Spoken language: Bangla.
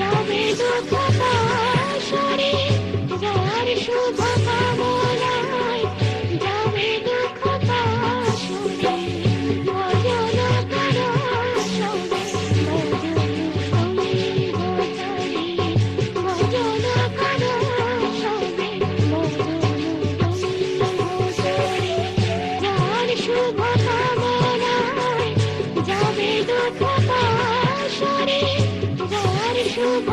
যাবে দুঃখ পাশরে যার শুভ কামনায়, যাবে দুঃখ পাশরে ভজন করো সবে, ভজন সঙ্গীত চলে, ভজন করো সবে, ভজন সঙ্গীত চলে। যার শুভ কামনায় যাবে দুঃখ পাশরে, যার শুভ